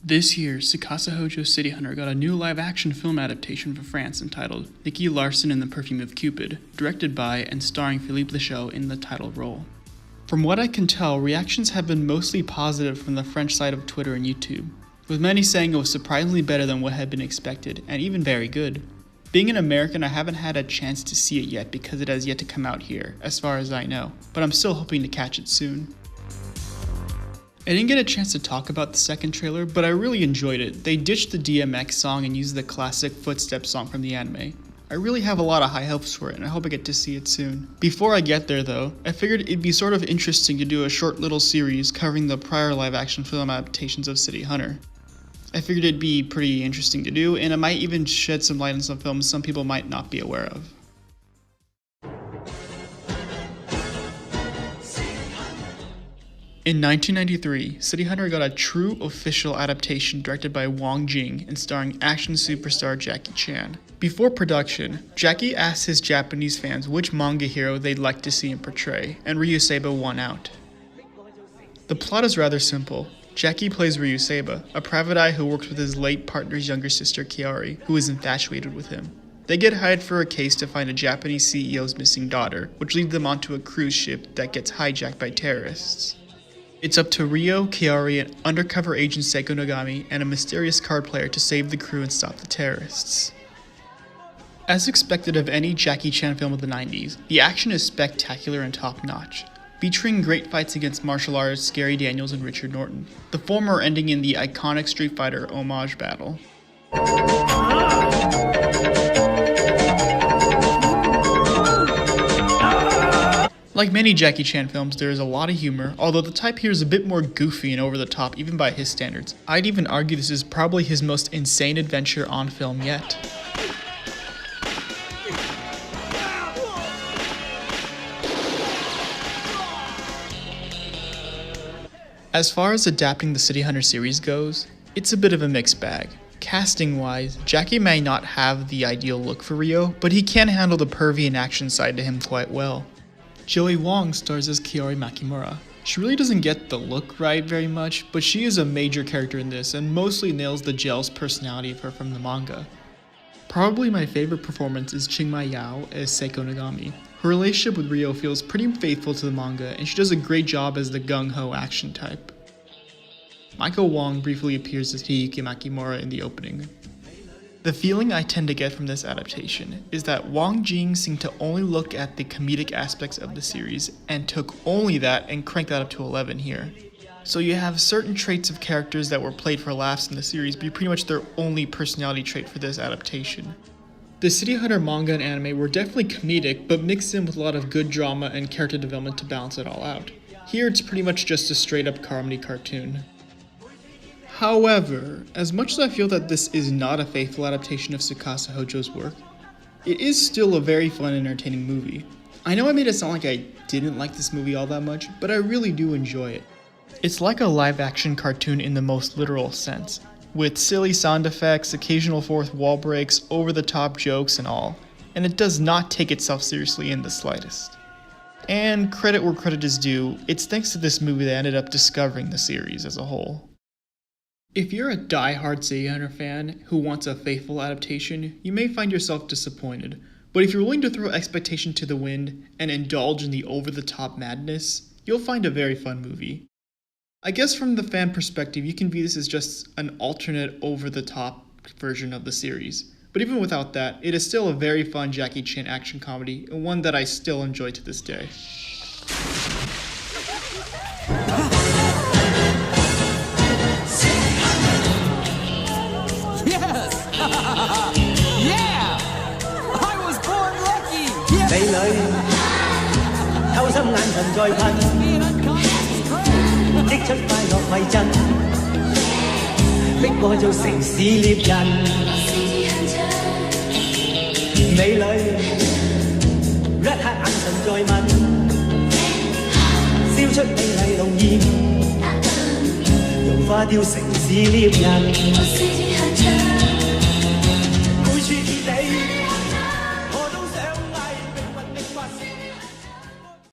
This year, Tsukasa Hojo City Hunter got a new live-action film adaptation for France entitled Nicky Larson and the Perfume of Cupid, directed by and starring Philippe Lachaud in the title role. From what I can tell, reactions have been mostly positive from the French side of Twitter and YouTube, with many saying it was surprisingly better than what had been expected, and even very good. Being an American, I haven't had a chance to see it yet because it has yet to come out here, as far as I know, but I'm still hoping to catch it soon. I didn't get a chance to talk about the second trailer, but I really enjoyed it. They ditched the DMX song and used the classic Footsteps song from the anime. I really have a lot of high hopes for it, and I hope I get to see it soon. Before I get there though, I figured it'd be sort of interesting to do a short little series covering the prior live-action film adaptations of City Hunter. I figured it'd be pretty interesting to do, and it might even shed some light on some films some people might not be aware of. In 1993, City Hunter got a true official adaptation directed by Wong Jing and starring action superstar Jackie Chan. Before production, Jackie asked his Japanese fans which manga hero they'd like to see him portray, and Ryuseiba won out. The plot is rather simple. Jackie plays Ryuseiba, a private eye who works with his late partner's younger sister Kiari, who is infatuated with him. They get hired for a case to find a Japanese CEO's missing daughter, which leads them onto a cruise ship that gets hijacked by terrorists. It's up to Ryo, Kiari, an undercover agent Seiko Nogami, and a mysterious card player to save the crew and stop the terrorists. As expected of any Jackie Chan film of the 90s, the action is spectacular and top-notch, featuring great fights against martial artists Gary Daniels and Richard Norton, the former ending in the iconic Street Fighter homage battle. Like many Jackie Chan films, there is a lot of humor, although the type here is a bit more goofy and over the top even by his standards. I'd even argue this is probably his most insane adventure on film yet. As far as adapting the City Hunter series goes, it's a bit of a mixed bag. Casting-wise, Jackie may not have the ideal look for Ryo, but he can handle the pervy and action side to him quite well. Joey Wong stars as Kiari Makimura. She really doesn't get the look right very much, but she is a major character in this and mostly nails the jealous personality of her from the manga. Probably my favorite performance is Chingmai Yao as Seiko Nogami. Her relationship with Ryo feels pretty faithful to the manga, and she does a great job as the gung-ho action type. Michael Wong briefly appears as Hiyuki Makimura in the opening. The feeling I tend to get from this adaptation is that Wong Jing seemed to only look at the comedic aspects of the series and took only that and cranked that up to 11 here. So you have certain traits of characters that were played for laughs in the series be pretty much their only personality trait for this adaptation. The City Hunter manga and anime were definitely comedic, but mixed in with a lot of good drama and character development to balance it all out. Here it's pretty much just a straight up comedy cartoon. However, as much as I feel that this is not a faithful adaptation of Tsukasa Hojo's work, it is still a very fun and entertaining movie. I know I made it sound like I didn't like this movie all that much, but I really do enjoy it. It's like a live-action cartoon in the most literal sense, with silly sound effects, occasional fourth wall breaks, over-the-top jokes and all, and it does not take itself seriously in the slightest. And credit where credit is due, it's thanks to this movie that I ended up discovering the series as a whole. If you're a die-hard City Hunter fan who wants a faithful adaptation, you may find yourself disappointed, but if you're willing to throw expectation to the wind and indulge in the over-the-top madness, you'll find a very fun movie. I guess from the fan perspective, you can view this as just an alternate over-the-top version of the series, but even without that, it is still a very fun Jackie Chan action comedy, and one that I still enjoy to this day. Yeah! I was born lucky! 美女，偷心眼神在噴，的出快樂迷陣，逼我做城市獵人。美女，一刻眼神在問，燒出美麗濃豔，融化掉城市獵人。每處見你。